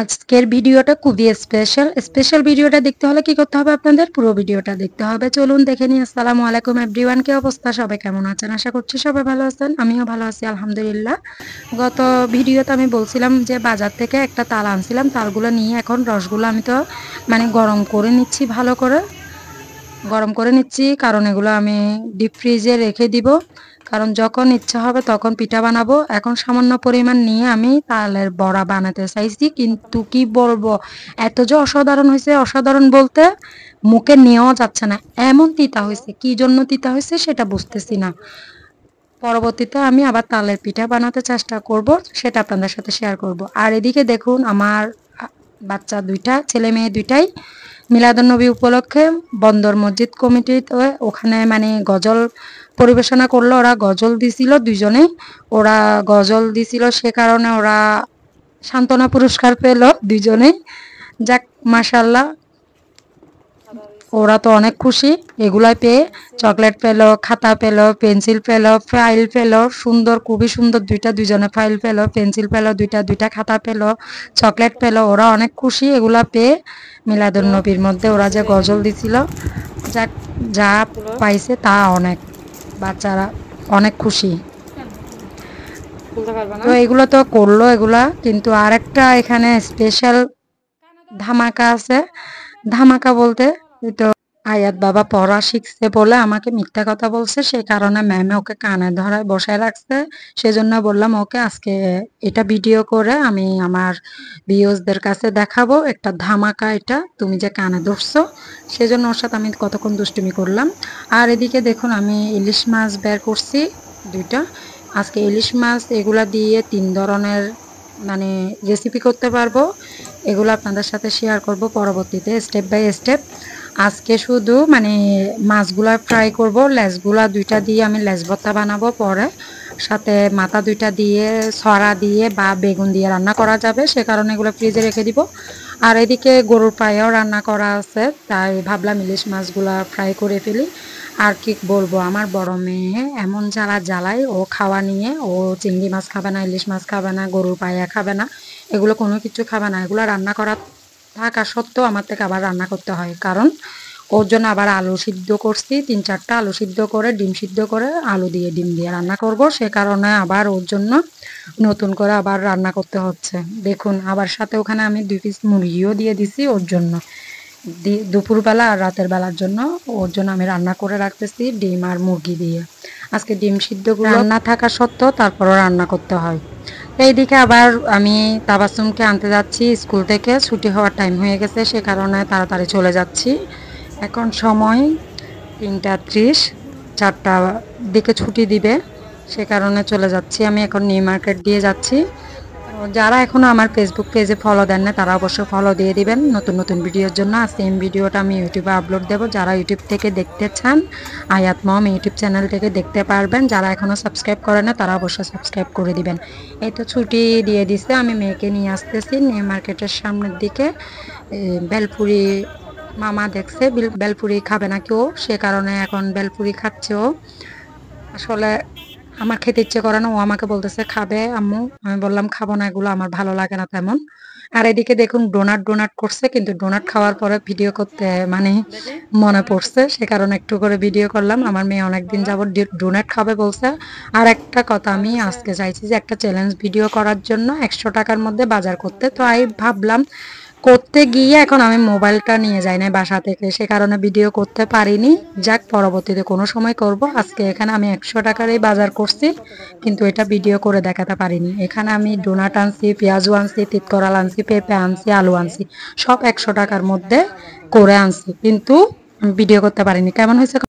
আজকের ভিডিওটা খুবই স্পেশাল ভিডিওটা দেখতে হলে কি করতে হবে আপনাদের পুরো ভিডিওটা দেখতে হবে। চলুন দেখে নিই। আসসালামু আলাইকুম এভরিওয়ান, কি অবস্থা, সবাই কেমন আছেন? আশা করছি সবাই ভালো আছেন, আমিও ভালো আছি আলহামদুলিল্লাহ। গত ভিডিওতে আমি বলছিলাম যে বাজার থেকে একটা তাল আনছিলাম, তালগুলো নিয়ে এখন রসগুলো আমি তো গরম করে নিচ্ছি, ভালো করে গরম করে নিচ্ছি, কারণ এগুলো আমি ডিপ ফ্রিজে রেখে দিব, কারণ যখন ইচ্ছা হবে তখন পিঠা বানাবো। এখন সামান্য পরিমাণ নিয়ে আমি তালের বড়া বানাতে চাইছি, কিন্তু কি বলবো, এত যে অসাধারণ হয়েছে, অসাধারণ বলতে মুখে নেওয়া যাচ্ছে না, এমন তিতা হয়েছে। কি জন্য তিতা হয়েছে সেটা বুঝতেছি না। পরবর্তীতে আমি আবার তালের পিঠা বানাতে চেষ্টা করব, সেটা আপনাদের সাথে শেয়ার করব। আর এদিকে দেখুন, আমার বাচ্চা দুইটা, ছেলে মেয়ে দুইটাই মিলাদুন্নবী উপলক্ষে বন্দর মসজিদ কমিটিতে ওখানে গজল পরিবেশনা করলো। ওরা গজল দিছিল দুইজনেই, ওরা গজল দিছিল, সে কারণে ওরা সান্ত্বনা পুরস্কার পেল দুইজনেই। যাক, মাশাল্লাহ, ওরা তো অনেক খুশি এগুলাই পেয়ে। চকলেট পেলো, খাতা পেলো, পেন্সিল পেলো, ফাইল পেলো, সুন্দর, খুবই সুন্দর দুইজনে ফাইল পেলো, পেন্সিল পেলো, দুইটা খাতা পেলো, চকলেট পেলো। ওরা অনেক খুশি এগুলা পেয়ে। মিলাদুন নবীর মধ্যে ওরা যে গজল দিছিল, যা যা পাইছে তা অনেক, বাচ্চারা অনেক খুশি। তো এগুলো তো করলো এগুলা, কিন্তু আরেকটা এখানে স্পেশাল ধামাকা আছে। ধামাকা বলতে, তো আয়াত বাবা পড়া শিখছে বলে আমাকে মিথ্যা কথা বলছে, সেই কারণে ম্যামে ওকে কানে ধরায় বসায় রাখছে। সেজন্য বললাম ওকে আজকে এটা ভিডিও করে আমি আমার ভিউজদের কাছে দেখাবো একটা ধামাকা, এটা তুমি যে কানে ধরছো। সেজন্য ওর সাথে আমি কতক্ষণ দুষ্টুমি করলাম। আর এদিকে দেখুন, আমি ইলিশ মাছ বের করছি দুইটা। আজকে ইলিশ মাছ এগুলা দিয়ে 3 ধরনের রেসিপি করতে পারবো। এগুলো আপনাদের সাথে শেয়ার করব পরবর্তীতে স্টেপ বাই স্টেপ। আজকে শুধু মাছগুলা ফ্রাই করব, লেজগুলা দুইটা দিয়ে আমি লেজ ভর্তা বানাবো, পরে সাথে মাথা দুইটা দিয়ে ছড়া দিয়ে বা বেগুন দিয়ে রান্না করা যাবে, সে কারণে এগুলো ফ্রিজে রেখে দিব। আর এদিকে গরুর পায়েও রান্না করা আছে, তাই ভাবলাম ইলিশ মাছগুলা ফ্রাই করে ফেলি। আর কি বলবো, আমার বড় মেয়ে এমন জ্বালায়, ও খাওয়া নিয়ে, ও চিংড়ি মাছ খাবে না, ইলিশ মাছ খাবে না, গরুর পায়া খাবে না, এগুলো কোনো কিছু খাবে না। এগুলো রান্না করা থাকা সত্ত্বেও আমার থেকে আবার রান্না করতে হয়, কারণ ওর জন্য আবার আলু সিদ্ধ করছি, 3-4টা আলু সিদ্ধ করে, ডিম সিদ্ধ করে, আলু দিয়ে ডিম দিয়ে রান্না করব, সে কারণে আবার ওর জন্য নতুন করে আবার রান্না করতে হচ্ছে। দেখুন, আবার সাথে ওখানে আমি 2 পিস মুরগিও দিয়ে দিছি ওর জন্য, দুপুরবেলা আর রাতের বেলার জন্য ওর জন্য আমি রান্না করে রাখতেছি ডিম আর মুরগি দিয়ে। আজকে ডিম সিদ্ধগুলো রান্না থাকা সত্ত্বেও তারপরও রান্না করতে হয়। এইদিকে আবার আমি তাবাসসুমকে আনতে যাচ্ছি স্কুল থেকে, ছুটি হওয়ার টাইম হয়ে গেছে, সে কারণে তাড়াতাড়ি চলে যাচ্ছি। এখন সময় 3:30, 4টার দিকে ছুটি দিবে, সে কারণে চলে যাচ্ছি। আমি এখন নিউ মার্কেট দিয়ে যাচ্ছি। যারা এখনো আমার ফেসবুক পেজে ফলো দেন না, তারা অবশ্যই ফলো দিয়ে দিবেন নতুন নতুন ভিডিওর জন্য। আর সেম ভিডিওটা আমি ইউটিউবে আপলোড দেবো, যারা ইউটিউব থেকে দেখতে চান আয়াত মম ইউটিউব চ্যানেল থেকে দেখতে পারবেন। যারা এখনো সাবস্ক্রাইব করে না, তারা অবশ্যই সাবস্ক্রাইব করে দিবেন। এই তো ছুটি দিয়ে দিছে, আমি মেয়েকে নিয়ে আসতেছি নিউ মার্কেটের সামনের দিকে। বেলপুরি মামা দেখছে বেলপুরি খাবে না কেউ, সে কারণে এখন বেলপুরি খাচ্ছে ও। আসলে আমার খেতে ইচ্ছে করে না, ও আমাকে বলতেছে খাবে আম্মু, আমি বললাম খাবো না, এগুলো আমার ভালো লাগে না তেমন। আর এদিকে দেখুন, ডোনাট করছে, কিন্তু ডোনাট খাওয়ার পরে ভিডিও করতে মনে পড়ছে, সে কারণে একটু করে ভিডিও করলাম। আমার মেয়ে অনেকদিন যাবত ডোনাট খাবে বলছে। আর একটা কথা, আমি আজকে চাইছি যে একটা চ্যালেঞ্জ ভিডিও করার জন্য 100 টাকার মধ্যে বাজার করতে, তো আমি ভাবলাম করতে গিয়ে এখন আমি মোবাইলটা নিয়ে যাই না বাসা থেকে, সে কারণে ভিডিও করতে পারিনি। যাক, পরবর্তীতে কোনো সময় করব। আজকে এখানে আমি 100 টাকারই বাজার করছি, কিন্তু এটা ভিডিও করে দেখাতে পারিনি। এখানে আমি ডোনাট আনছি, পেঁয়াজু আনছি, তিতকরাল আনছি, পেঁপে আনছি, আলু আনছি, সব 100 টাকার মধ্যে করে আনছি, কিন্তু ভিডিও করতে পারিনি। কেমন হয়েছে?